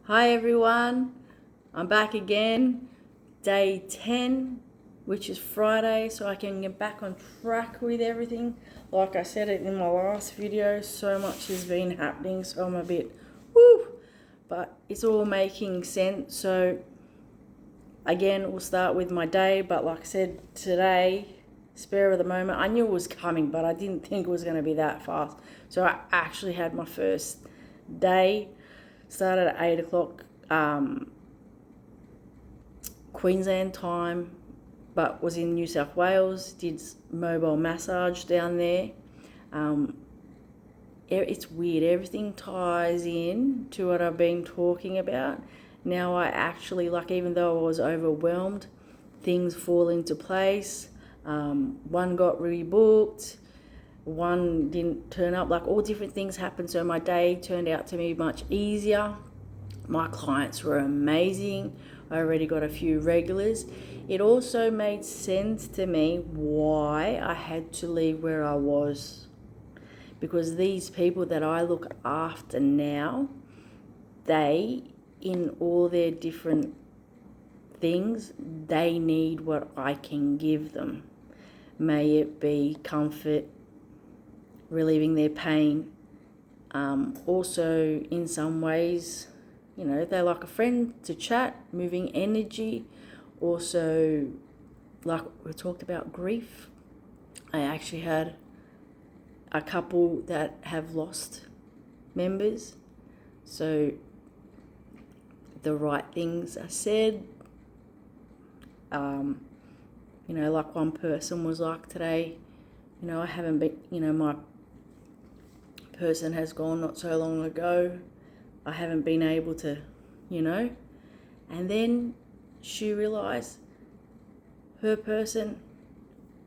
Hi everyone, I'm back again, day 10, which is Friday, so I can get back on track with everything. Like I said it in my last video, so much has been happening, so I'm a bit woo, but it's all making sense. So again, we'll start with my day, but like I said, today, spare of the moment, I knew it was coming, but I didn't think it was going to be that fast. So I actually had my first day. Started at 8 o'clock Queensland time, but was in New South Wales, did mobile massage down there. It's weird, everything ties in to what I've been talking about. Now I actually, even though I was overwhelmed, things fall into place. One got rebooked, one didn't turn up, all different things happened. So my day turned out to be much easier. My clients were amazing. I already got a few regulars. It also made sense to me why I had to leave where I was, because these people that I look after now, they, in all their different things, they need what I can give them. May it be comfort, relieving their pain. Also, in some ways, they're like a friend to chat, moving energy. Also, like we talked about grief, I actually had a couple that have lost members. So the right things are said. Like one person was like today, I haven't been, my person has gone not so long ago. I haven't been able to, and then she realized her person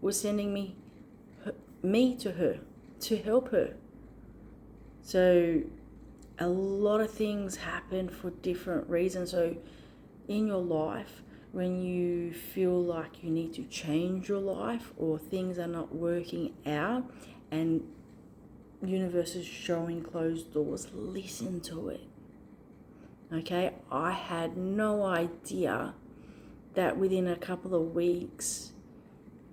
was sending me to her to help her. So a lot of things happen for different reasons. So in your life, when you feel like you need to change your life or things are not working out and universe is showing closed doors, listen to it. Okay, I had no idea that within a couple of weeks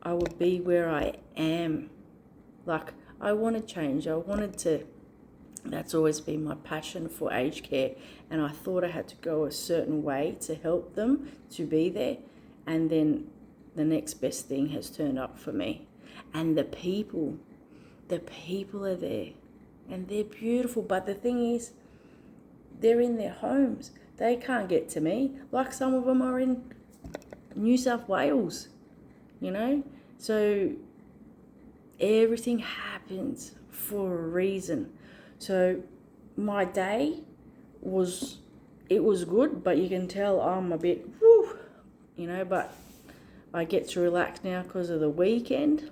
I would be where I am. I want to change. That's always been my passion for aged care, and I thought I had to go a certain way to help them to be there, and then the next best thing has turned up for me. And the people are there, and they're beautiful, but the thing is, they're in their homes. They can't get to me. Some of them are in New South Wales, So everything happens for a reason. So my day was good, but you can tell I'm a bit, but I get to relax now because of the weekend.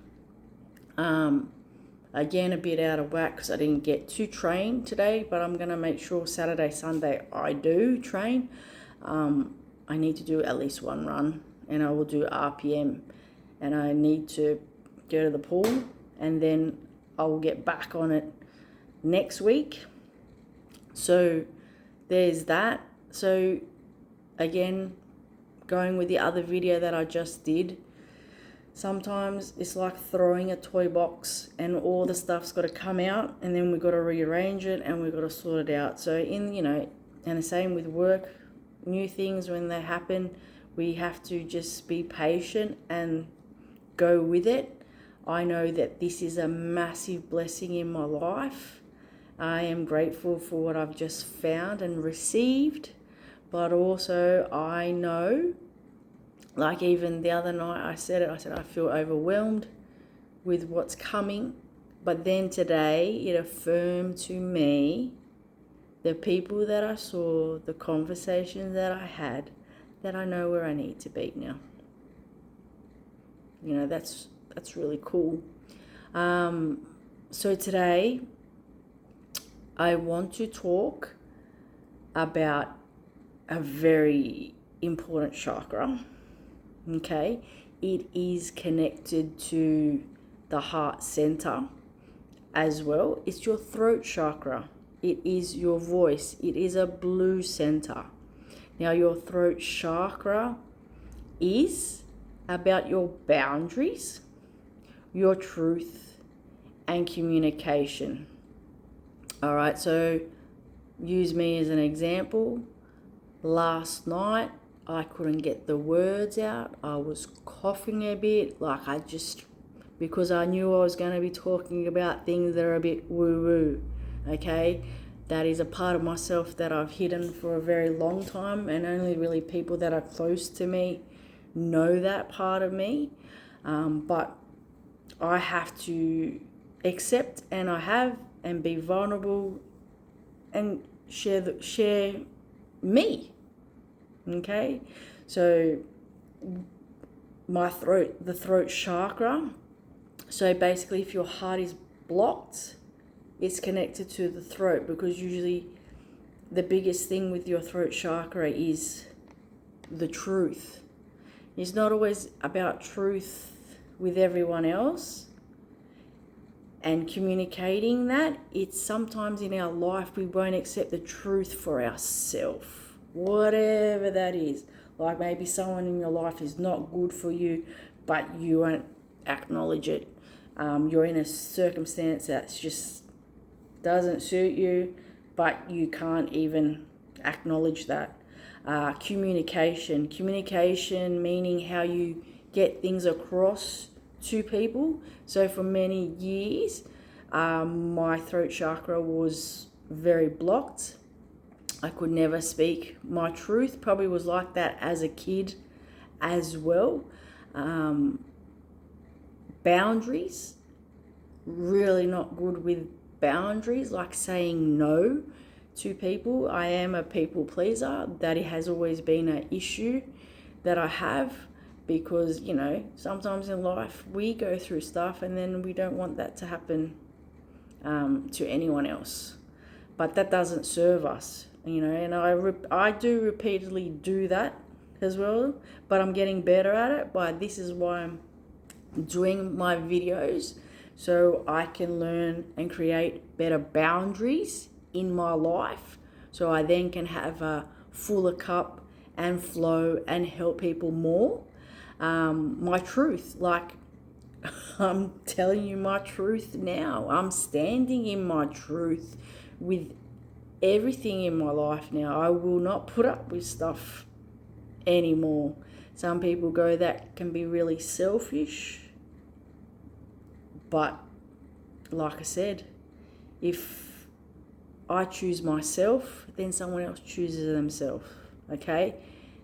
Again, a bit out of whack because I didn't get to train today, but I'm going to make sure Saturday, Sunday I do train. I need to do at least one run, and I will do RPM, and I need to go to the pool, and then I will get back on it next week. So there's that. So again, going with the other video that I just did, sometimes it's like throwing a toy box and all the stuff's got to come out, and then we've got to rearrange it and we've got to sort it out. So and the same with work, new things when they happen, we have to just be patient and go with it. I know that this is a massive blessing in my life. I am grateful for what I've just found and received, but also I know, even the other night I said I feel overwhelmed with what's coming, but then today it affirmed to me the people that I saw, the conversations that I had, that I know where I need to be now. That's really cool. So today I want to talk about a very important chakra. Okay, it is connected to the heart center as well. It's your throat chakra. It is your voice. It is a blue center. Now, your throat chakra is about your boundaries, your truth, and communication. All right, so use me as an example. Last night, I couldn't get the words out. I was coughing a bit, because I knew I was going to be talking about things that are a bit woo-woo, okay? That is a part of myself that I've hidden for a very long time, and only really people that are close to me know that part of me. But I have to accept, and be vulnerable and share me, okay? So the throat chakra, so basically if your heart is blocked, it's connected to the throat, because usually the biggest thing with your throat chakra is the truth. It's not always about truth with everyone else and communicating that. It's sometimes in our life we won't accept the truth for ourselves, whatever that is. Like maybe someone in your life is not good for you, but you won't acknowledge it. You're in a circumstance that's just doesn't suit you, but you can't even acknowledge that. Communication meaning how you get things across to people. So for many years, my throat chakra was very blocked. I could never speak my truth. Probably was like that as a kid as well. Boundaries, really not good with boundaries, like saying no to people. I am a people pleaser. That has always been an issue that I have, because, sometimes in life we go through stuff and then we don't want that to happen to anyone else. But that doesn't serve us, and I do repeatedly do that as well, but I'm getting better at it. But this is why I'm doing my videos, so I can learn and create better boundaries in my life, so I then can have a fuller cup and flow and help people more. My truth, I'm telling you my truth now. I'm standing in my truth with everything in my life now. I will not put up with stuff anymore. Some people go, that can be really selfish. But like I said, if I choose myself, then someone else chooses themselves, okay?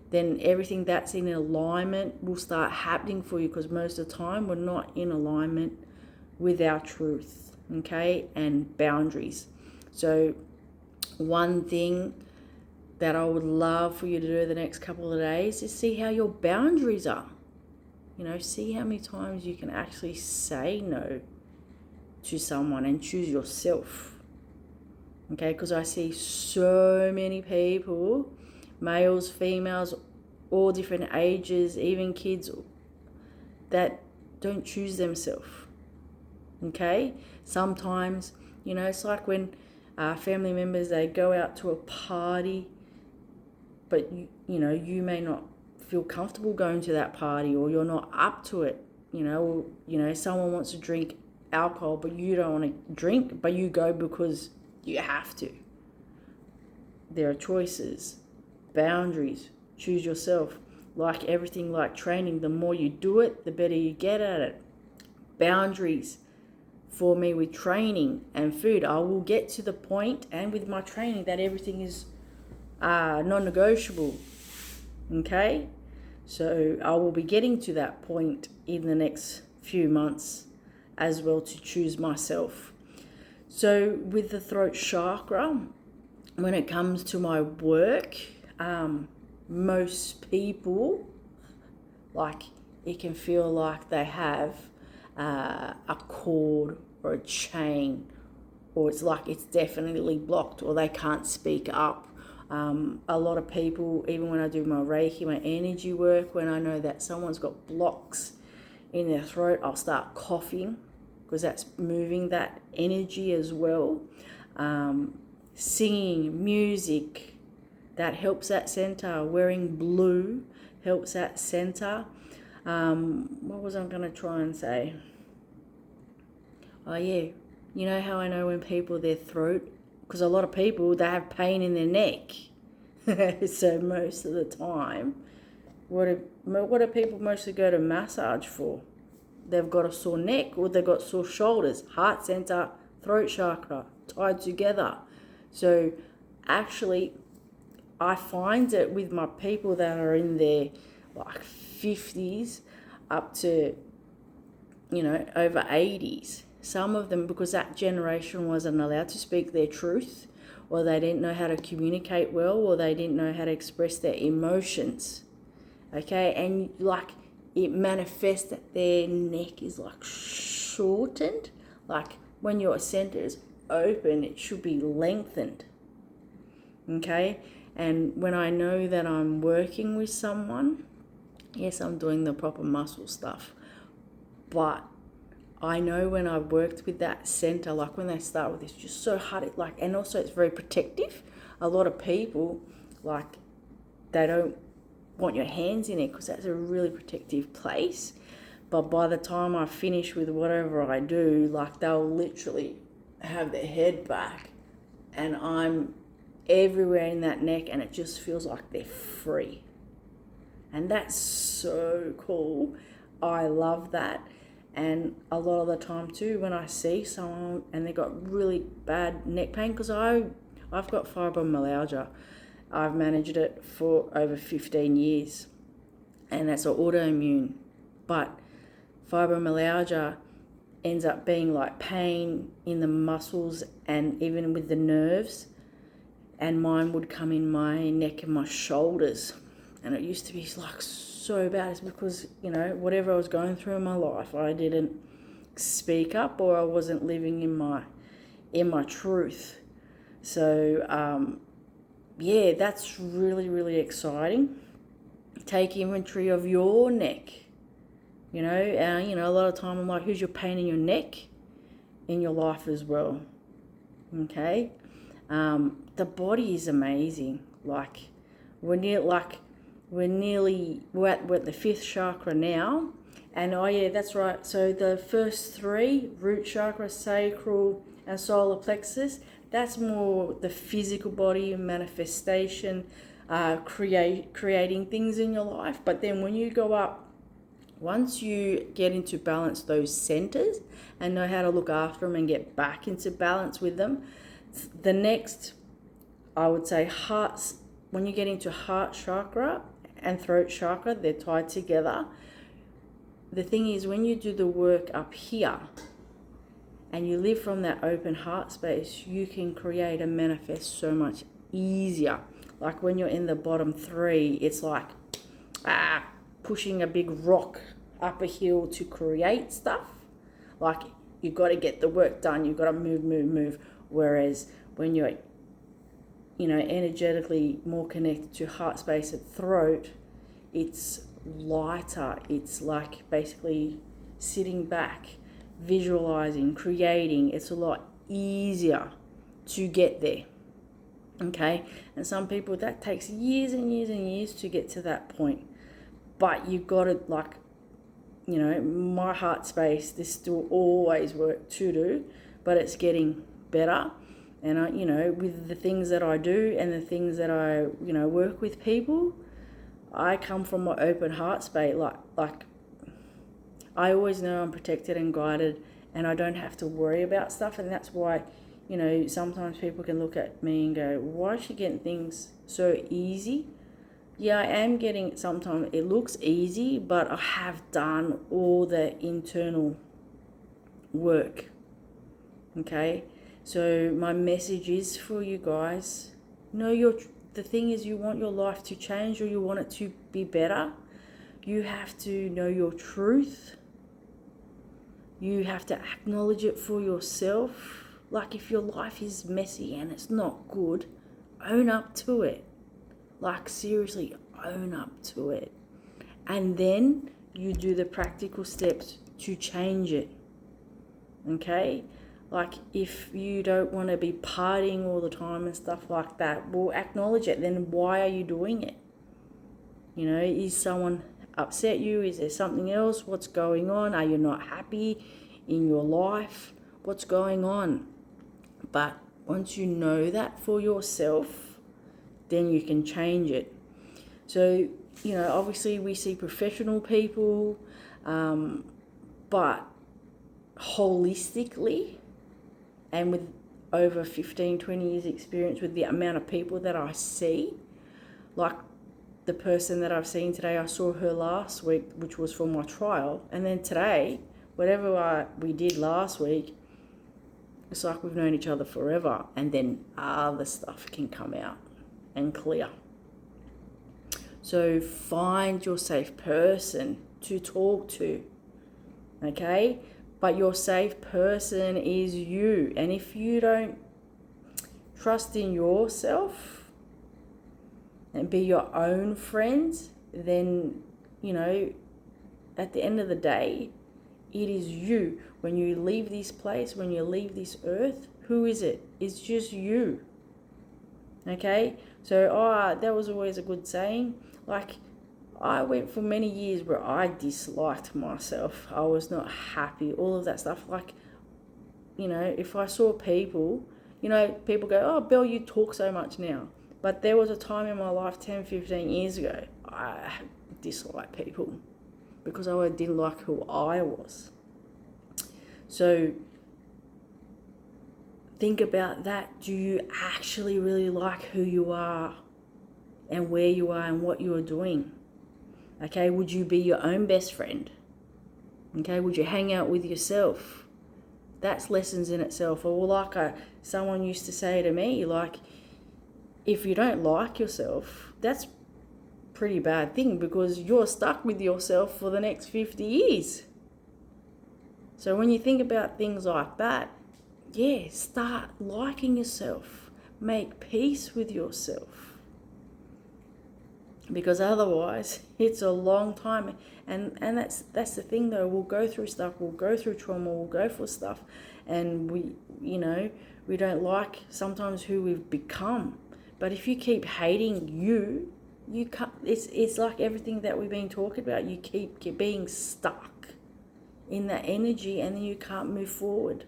Then everything that's in alignment will start happening for you, because most of the time we're not in alignment with our truth, okay? And boundaries. So one thing that I would love for you to do the next couple of days is see how your boundaries are. See how many times you can actually say no to someone and choose yourself. Okay, because I see so many people, males, females, all different ages, even kids, that don't choose themselves. Okay, sometimes, it's like when family members, they go out to a party, but you may not feel comfortable going to that party, or you're not up to it. Someone wants to drink alcohol, but you don't want to drink, but you go because you have to. There are choices, boundaries, choose yourself. Like everything, like training, the more you do it, the better you get at it. Boundaries for me with training and food, I will get to the point, and with my training, that everything is non-negotiable. Okay, so I will be getting to that point in the next few months as well, to choose myself. So with the throat chakra, when it comes to my work, most people, it can feel like they have a cord or a chain, or it's definitely blocked, or they can't speak up. A lot of people, even when I do my Reiki, my energy work, when I know that someone's got blocks in their throat, I'll start coughing, because that's moving that energy as well. singing, music, that helps that center. Wearing blue helps that center. What was I going to try and say? Oh yeah, you know how I know when people, their throat, because a lot of people, they have pain in their neck. So most of the time, what do people mostly go to massage for? They've got a sore neck or they've got sore shoulders, heart center, throat chakra, tied together. So actually, I find it with my people that are in their like 50s up to, over 80s. Some of them, because that generation wasn't allowed to speak their truth, or they didn't know how to communicate well, or they didn't know how to express their emotions. Okay, and like it manifests that their neck is like shortened. Like when your center is open, it should be lengthened. Okay, and when I know that I'm working with someone, yes, I'm doing the proper muscle stuff, but I know when I've worked with that center, like when they start with, it's just so hard, and also it's very protective. A lot of people, like, they don't want your hands in it because that's a really protective place. But by the time I finish with whatever I do, like, they'll literally have their head back and I'm everywhere in that neck and it just feels like they're free. And that's so cool. I love that. And a lot of the time too, when I see someone and they got really bad neck pain, because I've got fibromyalgia. I've managed it for over 15 years, and that's an autoimmune. But fibromyalgia ends up being like pain in the muscles and even with the nerves, and mine would come in my neck and my shoulders. And it used to be like so bad. It's because, whatever I was going through in my life, I didn't speak up, or I wasn't living in my truth. So, yeah, that's really, really exciting. Take inventory of your neck. A lot of time I'm like, who's your pain in your neck? In your life as well. Okay? The body is amazing. We're at the fifth chakra now. And oh yeah, that's right. So the first three, root chakra, sacral, and solar plexus, that's more the physical body manifestation, creating things in your life. But then when you go up, once you get into balance those centers and know how to look after them and get back into balance with them, the next, I would say, hearts. When you get into heart chakra and throat chakra, they're tied together. The thing is, when you do the work up here and you live from that open heart space, you can create and manifest so much easier. Like when you're in the bottom three, it's like pushing a big rock up a hill to create stuff. Like you've got to get the work done. You've got to move. Whereas when you're energetically more connected to heart space and throat, it's lighter. It's like basically sitting back, visualizing, creating. It's a lot easier to get there. Okay? And some people, that takes years and years and years to get to that point. But you've got to, my heart space, there's still always work to do, but it's getting better. And with the things that I do and the things that I, work with people, I come from an open heart space. Like I always know I'm protected and guided, and I don't have to worry about stuff. And that's why, sometimes people can look at me and go, why is she getting things so easy? Yeah, I am getting, sometimes it looks easy, but I have done all the internal work. Okay? So my message is for you guys, the thing is, you want your life to change or you want it to be better, you have to know your truth. You have to acknowledge it for yourself. Like if your life is messy and it's not good, own up to it. Like seriously, own up to it. And then you do the practical steps to change it. Okay? Like, if you don't want to be partying all the time and stuff like that, well, acknowledge it. Then why are you doing it? You know, is someone upset you? Is there something else? What's going on? Are you not happy in your life? What's going on? But once you know that for yourself, then you can change it. So, you know, obviously we see professional people, but holistically, and with over 15, 20 years experience with the amount of people that I see, like the person that I've seen today, I saw her last week, which was for my trial. And then today, whatever we did last week, it's like we've known each other forever. And then other stuff can come out and clear. So find your safe person to talk to, okay? But your safe person is you. And if you don't trust in yourself and be your own friend, then, you know, at the end of the day, it is you. When you leave this place, when you leave this earth, who is it? It's just you. Okay? So, that was always a good saying. Like, I went for many years where I disliked myself. I was not happy, all of that stuff. Like, you know, if I saw people, you know, people go, oh, Belle, you talk so much now. But there was a time in my life 10, 15 years ago, I disliked people because I didn't like who I was. So think about that. Do you actually really like who you are and where you are and what you are doing? Okay, would you be your own best friend? Okay, would you hang out with yourself? That's lessons in itself. Or like someone used to say to me, like, if you don't like yourself, that's a pretty bad thing because you're stuck with yourself for the next 50 years. So when you think about things like that, yeah, start liking yourself. Make peace with yourself. Because otherwise, it's a long time. And that's the thing though, we'll go through stuff, we'll go through trauma, we'll go for stuff, and we don't like sometimes who we've become. But if you keep hating you can't, it's like everything that we've been talking about, you keep being stuck in that energy and then you can't move forward.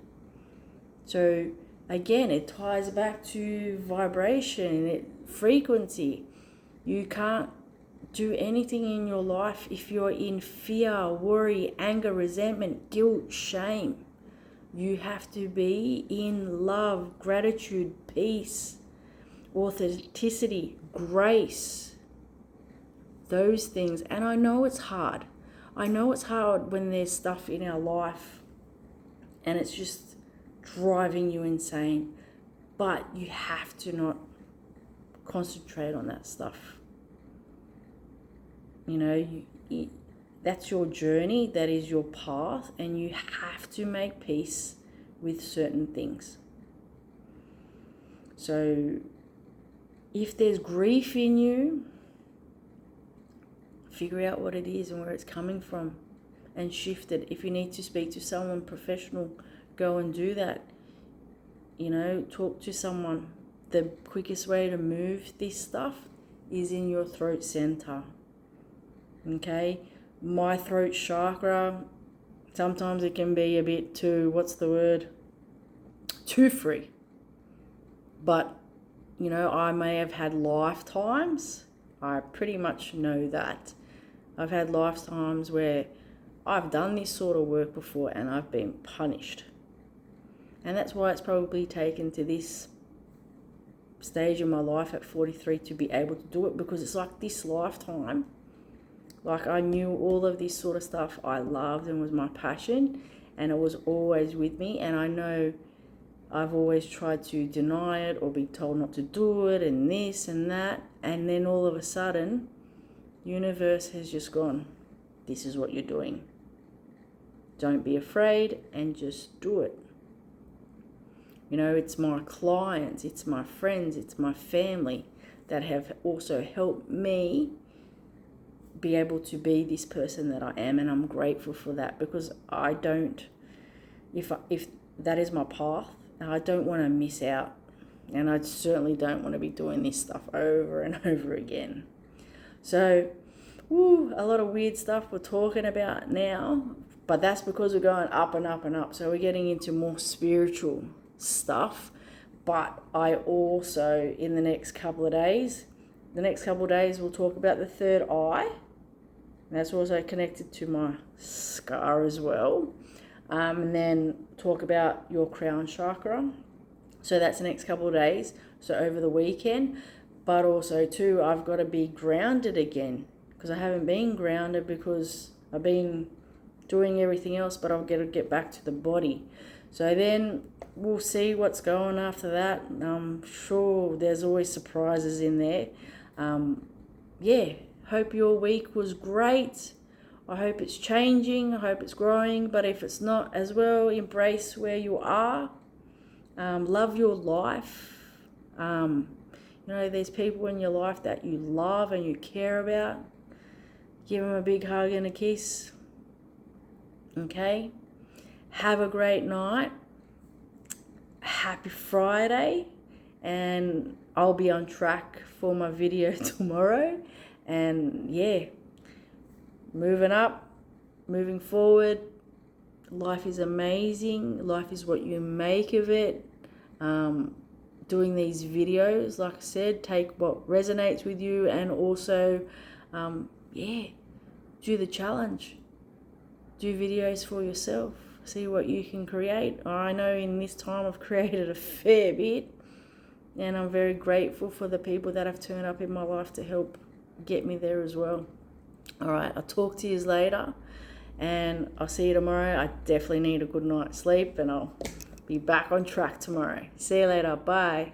So again, it ties back to vibration, frequency. You can't do anything in your life if you're in fear, worry, anger, resentment, guilt, shame. You have to be in love, gratitude, peace, authenticity, grace, those things. And I know it's hard. I know it's hard when there's stuff in our life and it's just driving you insane, but you have to not concentrate on that stuff. You know, that's your journey, that is your path, and you have to make peace with certain things. So if there's grief in you, figure out what it is and where it's coming from and shift it. If you need to speak to someone professional, go and do that. You know, talk to someone. The quickest way to move this stuff is in your throat center. Okay? My throat chakra, sometimes it can be a bit too free. But, you know, I may have had lifetimes. I pretty much know that. I've had lifetimes where I've done this sort of work before and I've been punished. And that's why it's probably taken to this stage in my life at 43 to be able to do it, because it's like this lifetime. Like, I knew all of this sort of stuff I loved and was my passion, and it was always with me. And I know I've always tried to deny it or be told not to do it and this and that. And then all of a sudden, universe has just gone, this is what you're doing. Don't be afraid and just do it. You know, it's my clients, it's my friends, it's my family that have also helped me be able to be this person that I am, and I'm grateful for that, because I don't, if that is my path, and I don't want to miss out. And I certainly don't want to be doing this stuff over and over again. So, a lot of weird stuff we're talking about now, but that's because we're going up and up and up. So we're getting into more spiritual stuff. But I also, in the next couple of days, we'll talk about the third eye. And that's also connected to my scar as well. And then talk about your crown chakra. So that's the next couple of days. So over the weekend. But also too, I've got to be grounded again, because I haven't been grounded because I've been doing everything else, but I've got to get back to the body. So then we'll see what's going after that. I'm sure there's always surprises in there. Hope your week was great. I hope it's changing. I hope it's growing. But if it's not as well, embrace where you are. Love your life. There's people in your life that you love and you care about. Give them a big hug and a kiss. Okay? Have a great night. Happy Friday. And I'll be on track for my video tomorrow. And moving up, moving forward. Life is amazing. Life is what you make of it. Doing these videos, like I said, take what resonates with you, and also, do the challenge. Do videos for yourself. See what you can create. I know in this time I've created a fair bit, and I'm very grateful for the people that have turned up in my life to help get me there as well. All right, I'll talk to you later, and I'll see you tomorrow. I definitely need a good night's sleep, and I'll be back on track tomorrow. See you later. Bye.